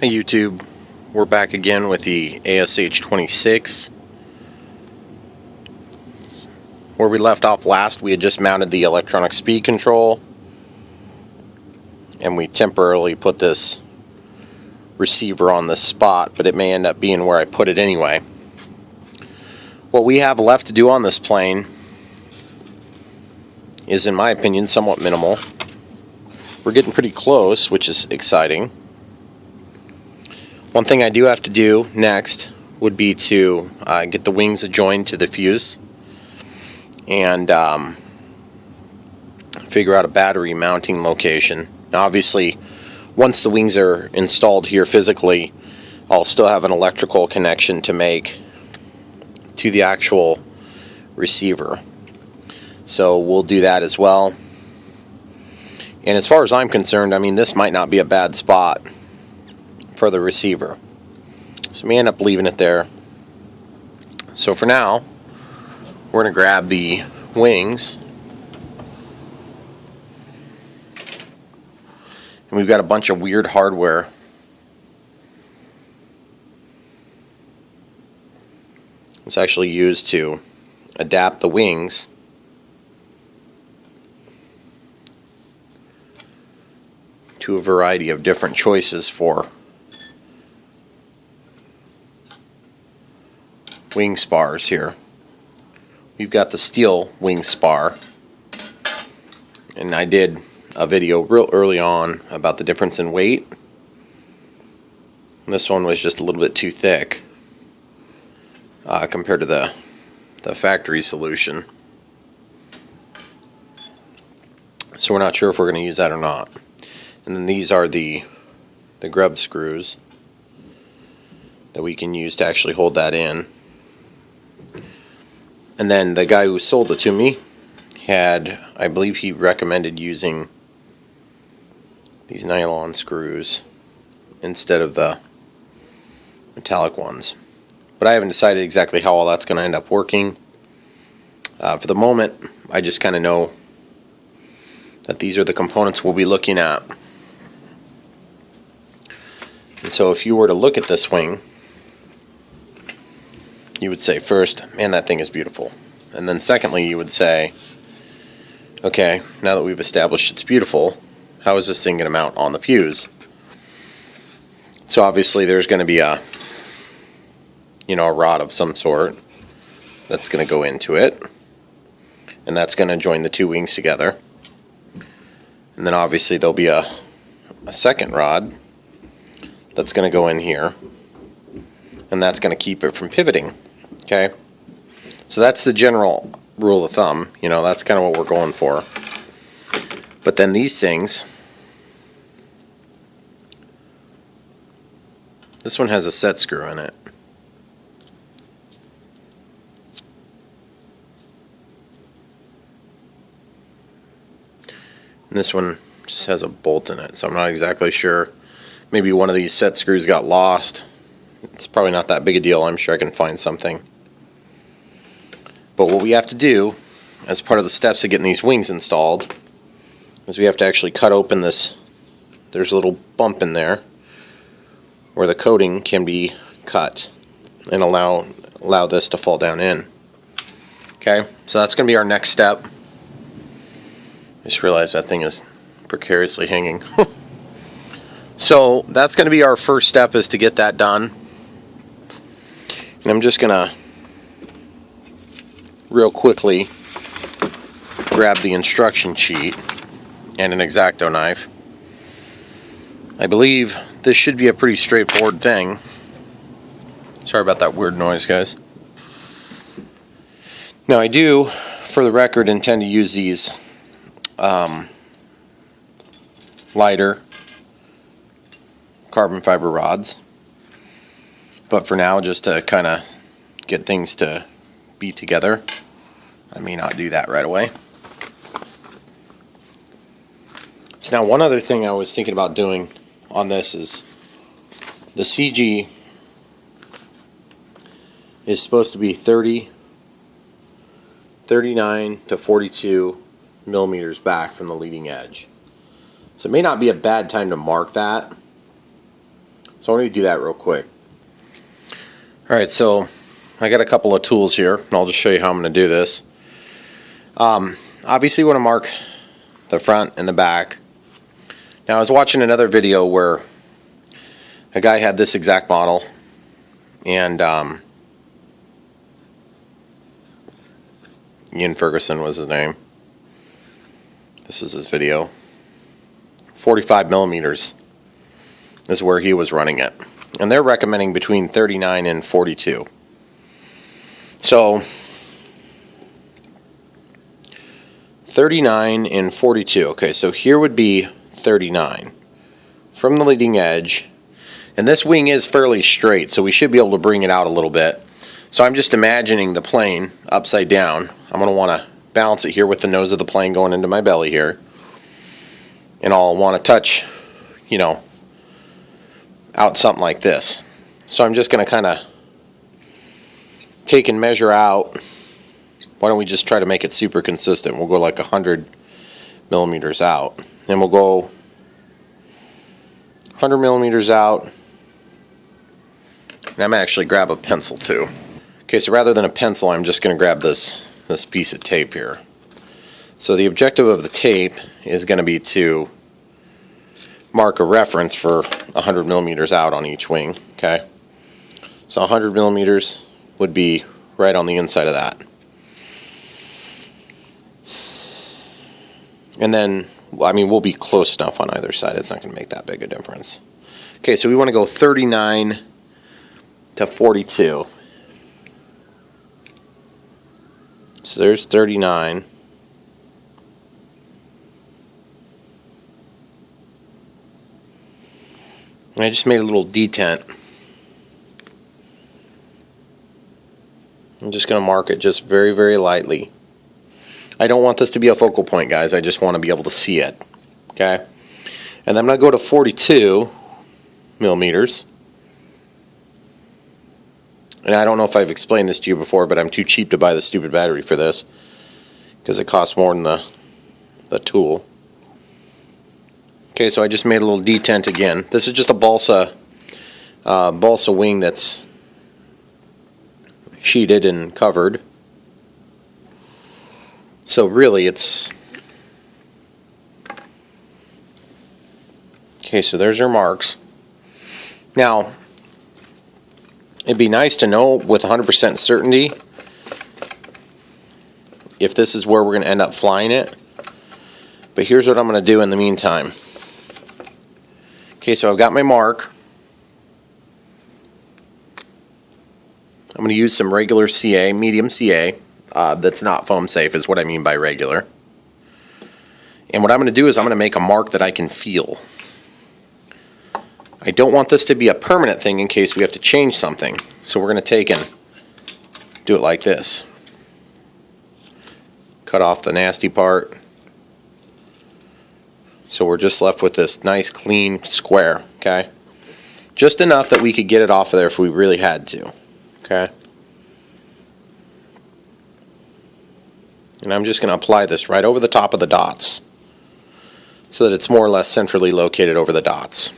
Hey YouTube, we're back again with the ASH26. Where we left off last, we had just mounted the electronic speed control, and we temporarily put this receiver on this spot, but it may end up being where I put it anyway. What we have left to do on this plane is, in my opinion, somewhat minimal. We're getting pretty close, which is exciting. One thing I do have to do next would be to get the wings adjoined to the fuse and figure out a battery mounting location. Now obviously, once the wings are installed here physically, I'll still have an electrical connection to make to the actual receiver. So we'll do that as well. And as far as I'm concerned, I mean, this might not be a bad spot for the receiver, so I may end up leaving it there. So for now, we're going to grab the wings, and we've got a bunch of weird hardware. It's actually used to adapt the wings to a variety of different choices for wing spars here. We've got the steel wing spar, and I did a video real early on about the difference in weight. This one was just a little bit too thick compared to the factory solution, so we're not sure if we're going to use that or not. And then these are the grub screws that we can use to actually hold that in. And then the guy who sold it to me had, I believe he recommended using these nylon screws instead of the metallic ones. But I haven't decided exactly how all that's going to end up working. For the moment, I just kind of know that these are the components we'll be looking at. And so if you were to look at this wing, you would say, first, man, that thing is beautiful. And then secondly, you would say, okay, now that we've established it's beautiful, how is this thing going to mount on the fuse? So obviously there's going to be a rod of some sort that's going to go into it, and that's going to join the two wings together. And then obviously there'll be a second rod that's going to go in here, and that's going to keep it from pivoting. Okay, so that's the general rule of thumb. That's kind of what we're going for. But then these things, this one has a set screw in it. And this one just has a bolt in it, so I'm not exactly sure. Maybe one of these set screws got lost. It's probably not that big a deal. I'm sure I can find something. But what we have to do as part of the steps of getting these wings installed is we have to actually cut open this. There's a little bump in there where the coating can be cut and allow this to fall down in. Okay, so that's going to be our next step. I just realized that thing is precariously hanging. So that's going to be our first step, is to get that done. And I'm just going to real quickly grab the instruction sheet and an X-Acto knife. I believe this should be a pretty straightforward thing. Sorry about that weird noise, guys. Now I do, for the record, intend to use these lighter carbon fiber rods, but for now, just to kind of get things to be together, I may not do that right away. So now, one other thing I was thinking about doing on this is the CG is supposed to be 39 to 42 millimeters back from the leading edge. So it may not be a bad time to mark that So I want to do that real quick. Alright, so I got a couple of tools here, and I'll just show you how I'm going to do this. Obviously you want to mark the front and the back. Now I was watching another video where a guy had this exact model, and Ian Ferguson was his name. This is his video. 45 millimeters is where he was running it, and they're recommending between 39 and 42. So 39 and 42. Okay, so here would be 39 from the leading edge, and this wing is fairly straight, so we should be able to bring it out a little bit. So I'm just imagining the plane upside down. I'm going to want to balance it here with the nose of the plane going into my belly here, and I'll want to touch, you know, out something like this. So I'm just going to kind of take and measure out. Why don't we just try to make it super consistent? We'll go like 100 millimeters out, and we'll go 100 millimeters out, and I'm going to actually grab a pencil too. Okay, so rather than a pencil, I'm just going to grab this piece of tape here. So the objective of the tape is going to be to mark a reference for 100 millimeters out on each wing. Okay, so 100 millimeters would be right on the inside of that. And then, well, I mean, we'll be close enough on either side. It's not going to make that big a difference. Okay, so we want to go 39 to 42. So there's 39. And I just made a little detent. I'm just going to mark it just very, very lightly. I don't want this to be a focal point, guys. I just want to be able to see it. Okay? And then I'm going to go to 42 millimeters. And I don't know if I've explained this to you before, but I'm too cheap to buy the stupid battery for this, because it costs more than the tool. Okay, so I just made a little detent again. This is just a balsa wing that's sheeted and covered. So really it's... Okay, so there's your marks. Now, it'd be nice to know with 100% certainty if this is where we're going to end up flying it. But here's what I'm going to do in the meantime. Okay, so I've got my mark. I'm going to use some regular CA, medium CA. That's not foam safe is what I mean by regular. And what I'm going to do is I'm going to make a mark that I can feel. I don't want this to be a permanent thing in case we have to change something. So we're going to take and do it like this. Cut off the nasty part. So we're just left with this nice clean square, okay? Just enough that we could get it off of there if we really had to, okay? And I'm just going to apply this right over the top of the dots so that it's more or less centrally located over the dots.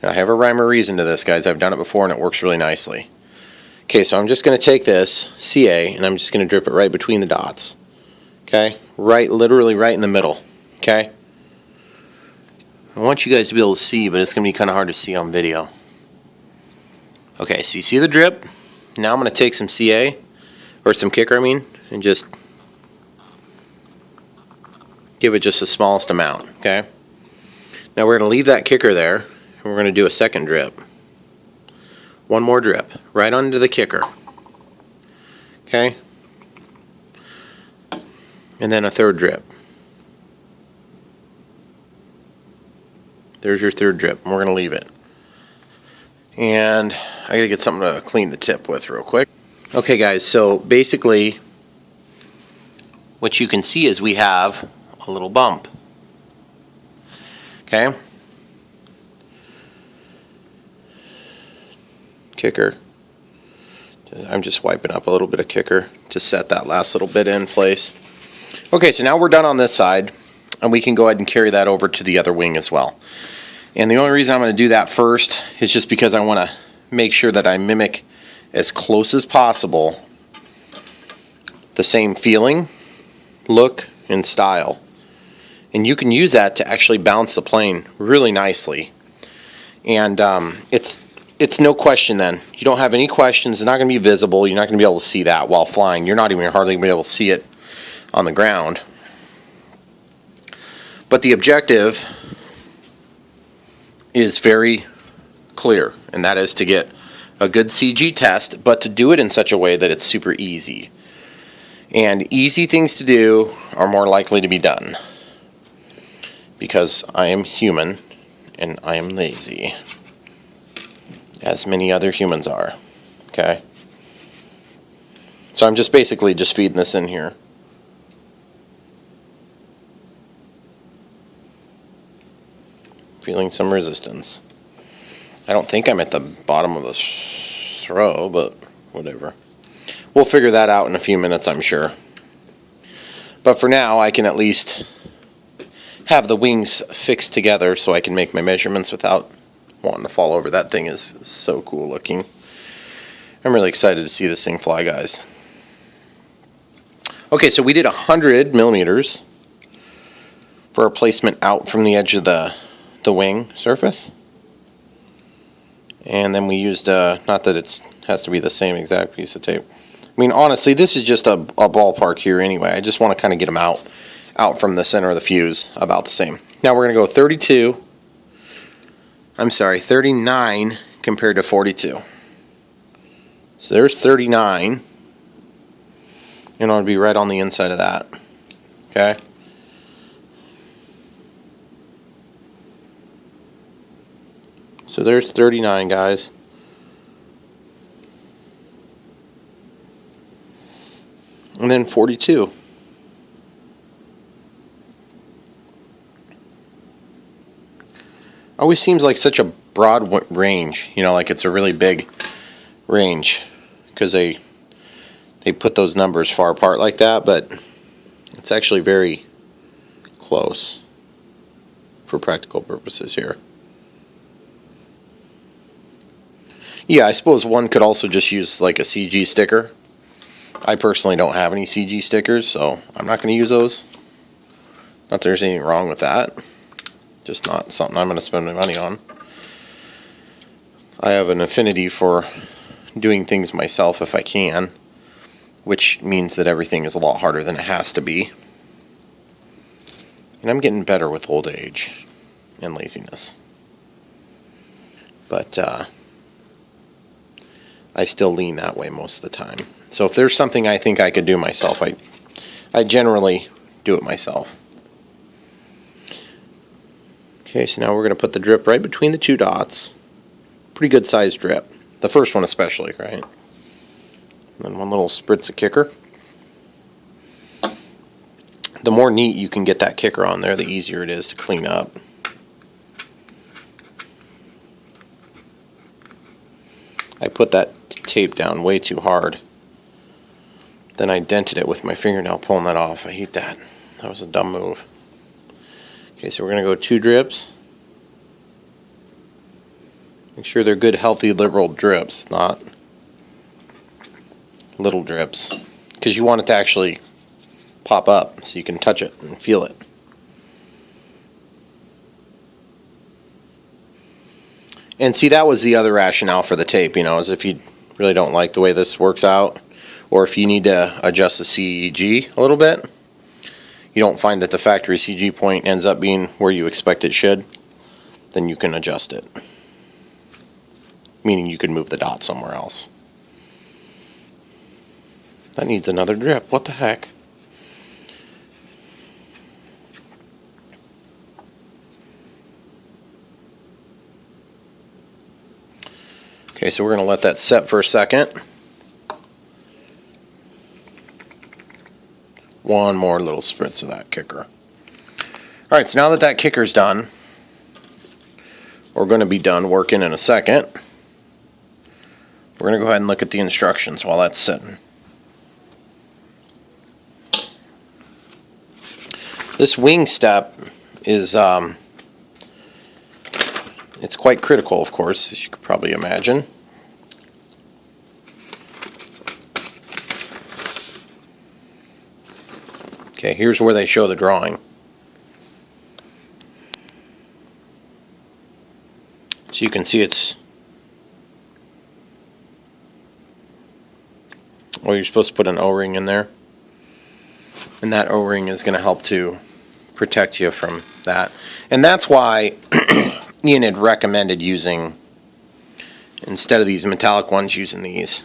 Now, I have a rhyme or reason to this, guys. I've done it before and it works really nicely. Okay, so I'm just going to take this CA and I'm just going to drip it right between the dots. Okay? Right, literally right in the middle. Okay? I want you guys to be able to see, but it's going to be kind of hard to see on video. Okay, so you see the drip? Now I'm going to take some CA, or some kicker, I mean, and just give it just the smallest amount, okay? Now we're going to leave that kicker there, and we're going to do a second drip. One more drip, right onto the kicker. Okay? And then a third drip. There's your third drip, and we're going to leave it. And I got to get something to clean the tip with real quick. Okay guys, so basically what you can see is we have a little bump. Okay? Kicker. I'm just wiping up a little bit of kicker to set that last little bit in place. Okay, so now we're done on this side, and we can go ahead and carry that over to the other wing as well. And the only reason I'm going to do that first is just because I want to make sure that I mimic as close as possible the same feeling, look, and style. And you can use that to actually bounce the plane really nicely. And it's no question then. You don't have any questions. It's not going to be visible. You're not going to be able to see that while flying. You're not even hardly going to be able to see it on the ground. But the objective is very clear, and that is to get a good CG test, but to do it in such a way that it's super easy. And easy things to do are more likely to be done, because I am human and I am lazy, as many other humans are. Okay? So I'm just basically just feeding this in here. Feeling some resistance. I don't think I'm at the bottom of the throw, but whatever. We'll figure that out in a few minutes, I'm sure. But for now, I can at least have the wings fixed together so I can make my measurements without wanting to fall over. That thing is so cool looking. I'm really excited to see this thing fly, guys. Okay, so we did 100 millimeters for a placement out from the edge of the wing surface. And then we used, not that it has to be the same exact piece of tape. I mean, honestly, this is just a ballpark here anyway. I just want to kind of get them out from the center of the fuse about the same. Now we're going to go 39 compared to 42. So there's 39. And I'll be right on the inside of that. Okay? So there's 39, guys. And then 42. Always seems like such a broad range, you know, like it's a really big range, because they put those numbers far apart like that, but it's actually very close for practical purposes here. Yeah, I suppose one could also just use like a CG sticker. I personally don't have any CG stickers, so I'm not going to use those. Not that there's anything wrong with that. Just not something I'm going to spend my money on. I have an affinity for doing things myself if I can, which means that everything is a lot harder than it has to be. And I'm getting better with old age and laziness. But I still lean that way most of the time. So if there's something I think I could do myself, I generally do it myself. Okay, so now we're going to put the drip right between the two dots. Pretty good sized drip. The first one especially, right? And then one little spritz of kicker. The more neat you can get that kicker on there, the easier it is to clean up. I put that tape down way too hard. Then I dented it with my fingernail pulling that off. I hate that. That was a dumb move. Okay, so we're going to go 2 drips. Make sure they're good, healthy, liberal drips, not little drips. Because you want it to actually pop up so you can touch it and feel it. And see, that was the other rationale for the tape, you know, is if you really don't like the way this works out, or if you need to adjust the CG a little bit, you don't find that the factory CG point ends up being where you expect it should, then you can adjust it. Meaning you can move the dot somewhere else. That needs another drip. What the heck? Okay, so we're going to let that set for a second. One more little spritz of that kicker. Alright, so now that that kicker's done, we're going to be done working in a second. We're going to go ahead and look at the instructions while that's sitting. This wing step is It's quite critical, of course, as you could probably imagine. Okay, here's where they show the drawing. So you can see it's, well, you're supposed to put an O-ring in there. And that O-ring is going to help to protect you from that. And that's why Ian had recommended using, instead of these metallic ones, using these.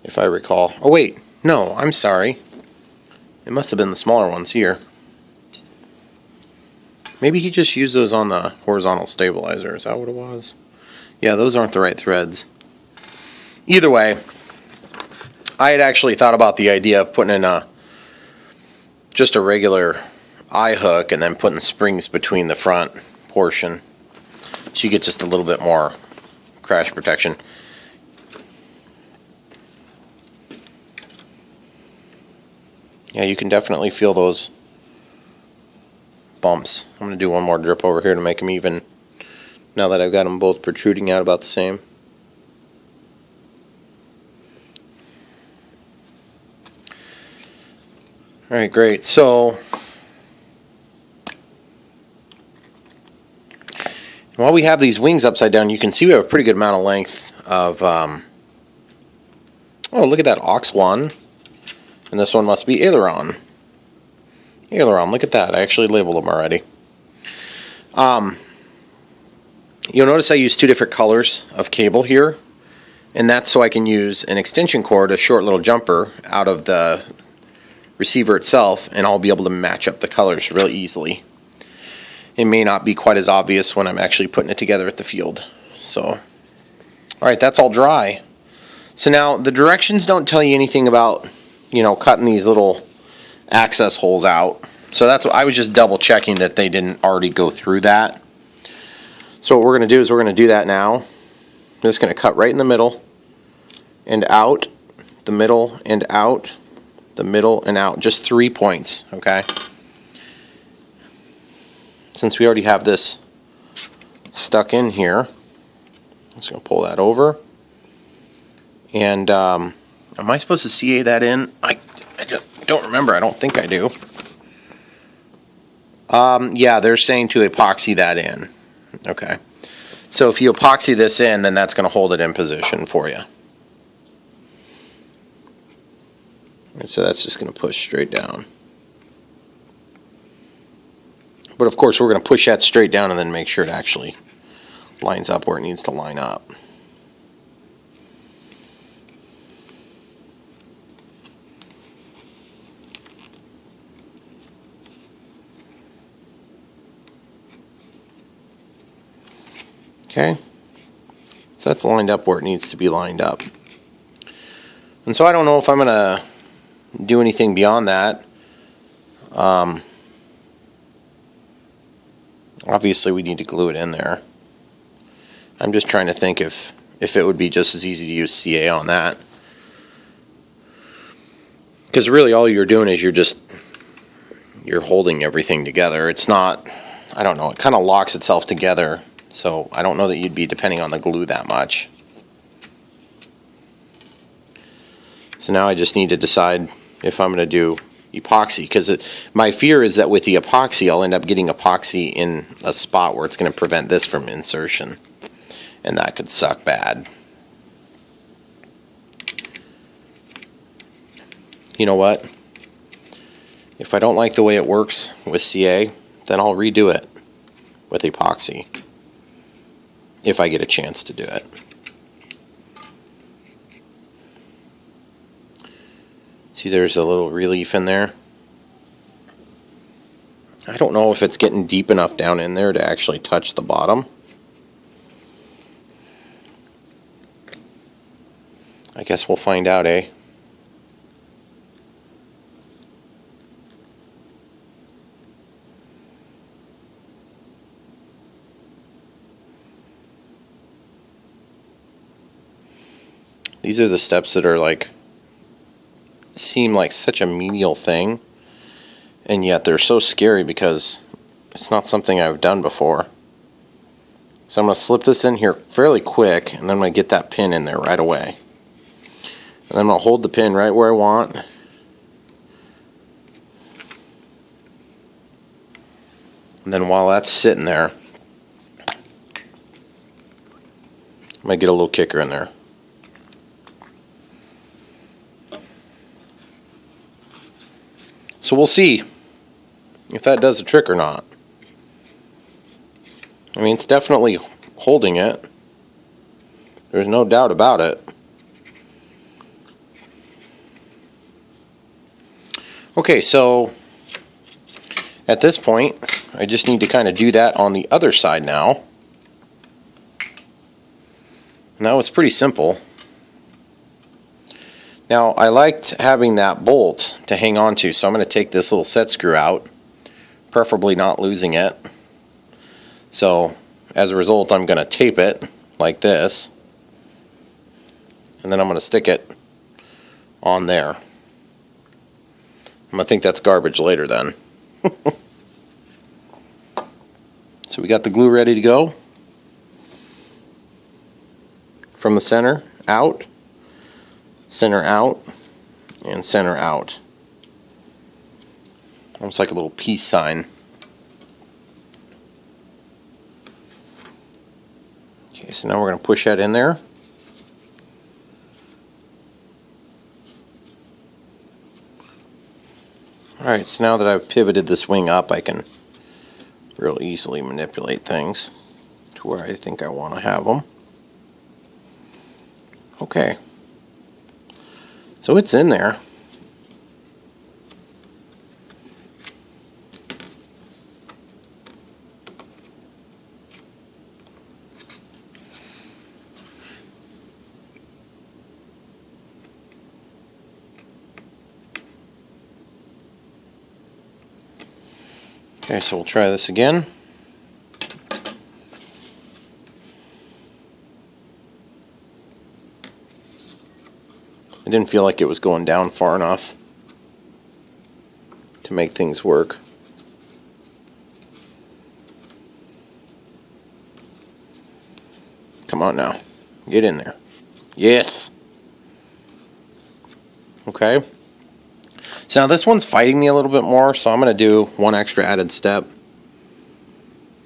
If I recall. Oh wait, no, I'm sorry. It must have been the smaller ones here. Maybe he just used those on the horizontal stabilizer. Is that what it was? Yeah, those aren't the right threads. Either way, I had actually thought about the idea of putting in just a regular eye hook and then putting springs between the front portion, so you get just a little bit more crash protection. Yeah, you can definitely feel those bumps. I'm going to do one more drip over here to make them even, now that I've got them both protruding out about the same. Alright, great. So, while we have these wings upside down, you can see we have a pretty good amount of length of, oh, look at that, aux 1. And this one must be aileron. Aileron, look at that. I actually labeled them already. You'll notice I use two different colors of cable here. And that's so I can use an extension cord, a short little jumper, out of the receiver itself, and I'll be able to match up the colors really easily. It may not be quite as obvious when I'm actually putting it together at the field. So, alright, that's all dry. So now, the directions don't tell you anything about, you know, cutting these little access holes out. So that's what I was just double checking that they didn't already go through that. So what we're going to do is we're going to do that now. I'm just going to cut right in the middle and out, the middle and out, the middle and out. Just 3 points, okay? Since we already have this stuck in here, I'm just going to pull that over. And am I supposed to CA that in? I don't remember. I don't think I do. Yeah, they're saying to epoxy that in. Okay. So if you epoxy this in, then that's going to hold it in position for you. And so that's just going to push straight down. But of course, we're going to push that straight down and then make sure it actually lines up where it needs to line up. Okay, so that's lined up where it needs to be lined up. And so I don't know if I'm going to do anything beyond that. Obviously we need to glue it in there. I'm just trying to think if it would be just as easy to use CA on that. Because really all you're doing is you're holding everything together. It's not, I don't know, it kind of locks itself together. So I don't know that you'd be depending on the glue that much. So now I just need to decide if I'm going to do epoxy, because my fear is that with the epoxy I'll end up getting epoxy in a spot where it's going to prevent this from insertion, and that could suck bad. You know what? If I don't like the way it works with CA, then I'll redo it with epoxy. If I get a chance to do it. See, there's a little relief in there. I don't know if it's getting deep enough down in there to actually touch the bottom. I guess we'll find out, eh? These are the steps that are like, seem like such a menial thing, and yet they're so scary because it's not something I've done before. So I'm going to slip this in here fairly quick, and then I'm going to get that pin in there right away. And then I'm going to hold the pin right where I want. And then while that's sitting there, I'm going to get a little kicker in there. So we'll see if that does the trick or not. I mean, it's definitely holding it. There's no doubt about it. Okay, so at this point, I just need to kind of do that on the other side now. And that was pretty simple. Now, I liked having that bolt to hang on to, so I'm going to take this little set screw out, preferably not losing it. So, as a result, I'm going to tape it like this, and then I'm going to stick it on there. I'm going to think that's garbage later then. So we got the glue ready to go. From the center out, center out, and center out. Almost like a little peace sign. Okay, so now we're going to push that in there. Alright, so now that I've pivoted this wing up, I can real easily manipulate things to where I think I want to have them. Okay. So it's in there. Okay, so we'll try this again. I didn't feel like it was going down far enough to make things work. Come on now. Get in there. Yes! Okay. So now this one's fighting me a little bit more, so I'm going to do one extra added step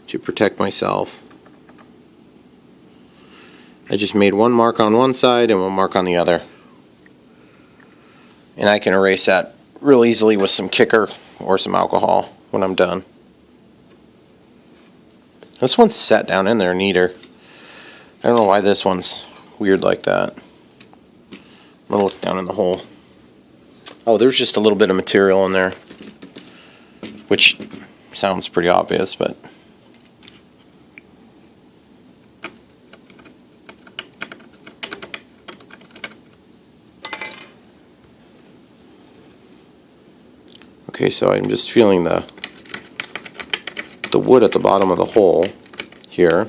to protect myself. I just made one mark on one side and one mark on the other. And I can erase that real easily with some kicker or some alcohol when I'm done. This one's set down in there neater. I don't know why this one's weird like that. I'm going to look down in the hole. Oh, there's just a little bit of material in there, which sounds pretty obvious, but okay, so I'm just feeling the wood at the bottom of the hole here.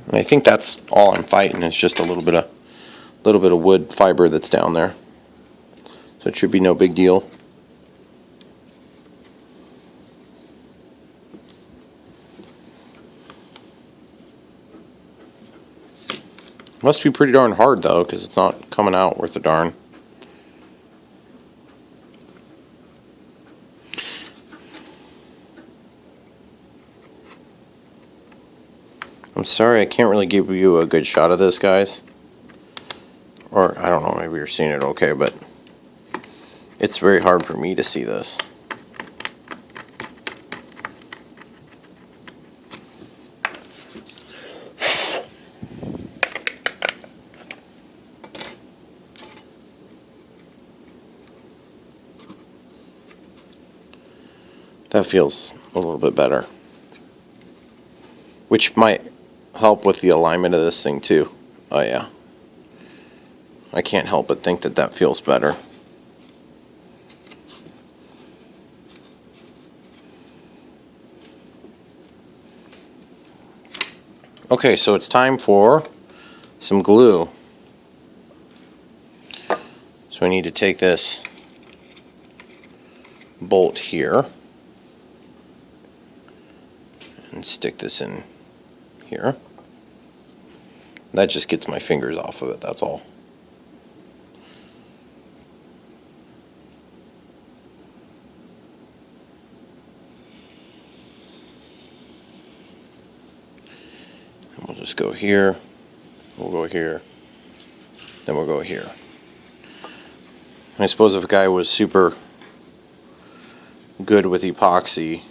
And I think that's all I'm fighting, is just a little bit of wood fiber that's down there. So it should be no big deal. Must be pretty darn hard though, because it's not coming out worth a darn. I'm sorry I can't really give you a good shot of this, guys. Or, I don't know, maybe you're seeing it okay, but it's very hard for me to see this. That feels a little bit better. Which might help with the alignment of this thing too. Oh yeah. I can't help but think that that feels better. Okay, so it's time for some glue. So I need to take this bolt here. and stick this in here. That just gets my fingers off of it, that's all. And we'll just go here, we'll go here, then we'll go here. I suppose if a guy was super good with epoxy,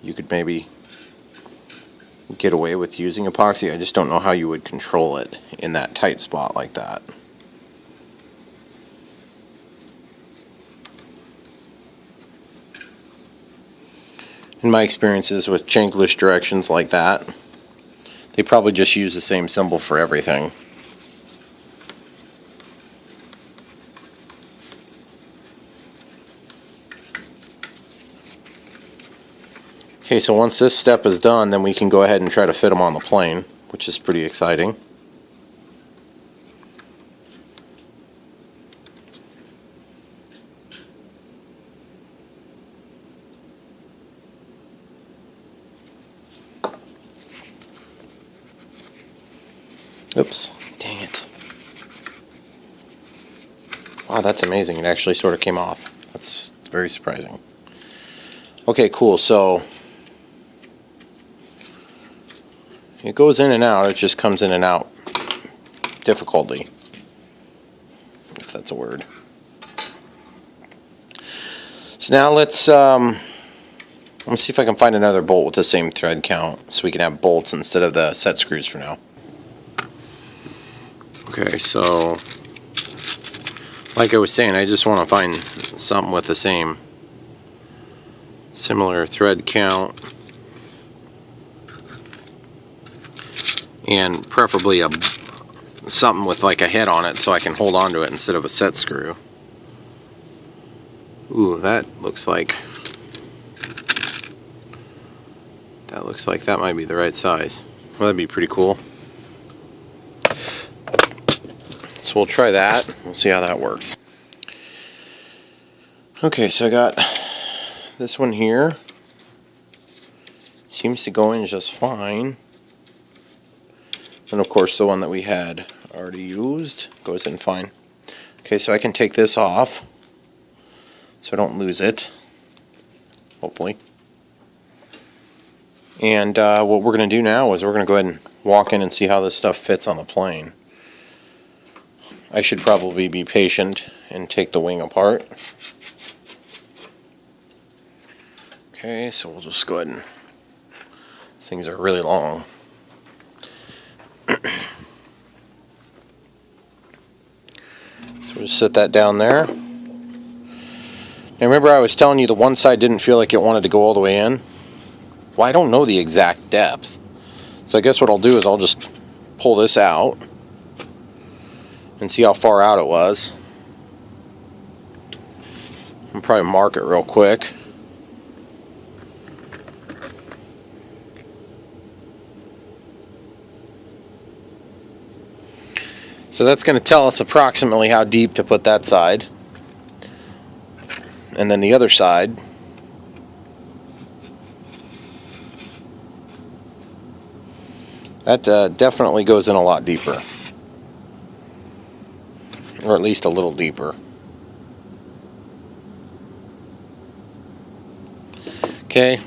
you could maybe get away with using epoxy. I just don't know how you would control it in that tight spot like that. In my experiences with Chinglish directions like that, they probably just use the same symbol for everything. Okay, so once this step is done, then we can go ahead and try to fit them on the plane, which is pretty exciting. Oops, dang it. Wow, that's amazing. It actually sort of came off. That's very surprising. Okay, cool. So it goes in and out. It just comes in and out difficultly, if that's a word. So now let's see if I can find another bolt with the same thread count so we can have bolts instead of the set screws for now. Okay, so like I was saying, I just want to find something with the similar thread count, and preferably something with like a head on it so I can hold on to it instead of a set screw. Ooh, that looks like that might be the right size. Well, that'd be pretty cool. So we'll try that. We'll see how that works. Okay, so I got this one here. Seems to go in just fine. And of course the one that we had already used goes in fine. Okay, so I can take this off so I don't lose it, hopefully. And what we're going to do now is we're going to go ahead and walk in and see how this stuff fits on the plane. I should probably be patient and take the wing apart. Okay, so we'll just go ahead and... These things are really long. So we'll just set that down there. Now remember I was telling you the one side didn't feel like it wanted to go all the way in? Well, I don't know the exact depth. So I guess what I'll do is I'll just pull this out and see how far out it was. I'll probably mark it real quick. So that's going to tell us approximately how deep to put that side. And then the other side. That definitely goes in a lot deeper. Or at least a little deeper. Okay.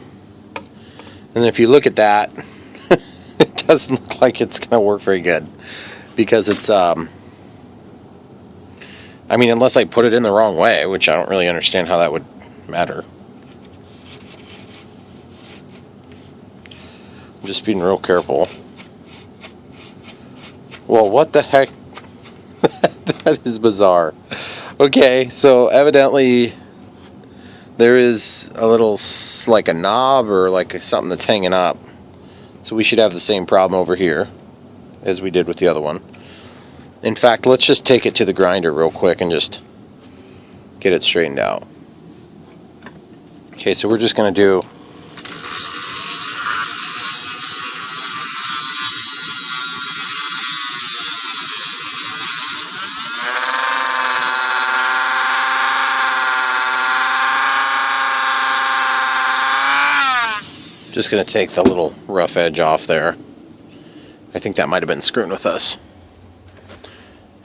And if you look at that, it doesn't look like it's going to work very good. Because it's, I mean, unless I put it in the wrong way, which I don't really understand how that would matter. I'm just being real careful. Well, what the heck? That is bizarre. Okay, so evidently there is a little, like a knob or like something that's hanging up. So we should have the same problem over here as we did with the other one. In fact, let's just take it to the grinder real quick and just get it straightened out. Okay, so we're just going to do Just going to take the little rough edge off there. I think that might have been screwing with us.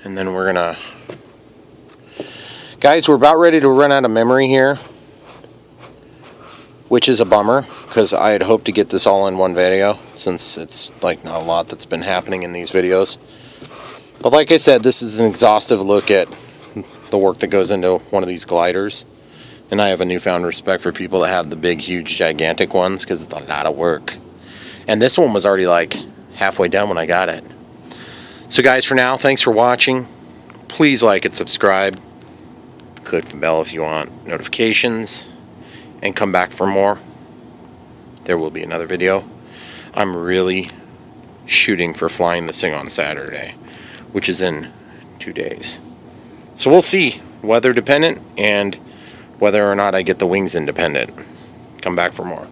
And then we're going to... Guys, we're about ready to run out of memory here, which is a bummer, because I had hoped to get this all in one video, since it's like not a lot that's been happening in these videos. But like I said, this is an exhaustive look at the work that goes into one of these gliders. And I have a newfound respect for people that have the big, huge, gigantic ones, because it's a lot of work. And this one was already like halfway done when I got it. So guys, for now, thanks for watching. Please like and subscribe. Click the bell if you want notifications. And come back for more. There will be another video. I'm really shooting for flying this thing on Saturday, which is in 2 days. So we'll see, weather dependent and whether or not I get the wings independent. Come back for more.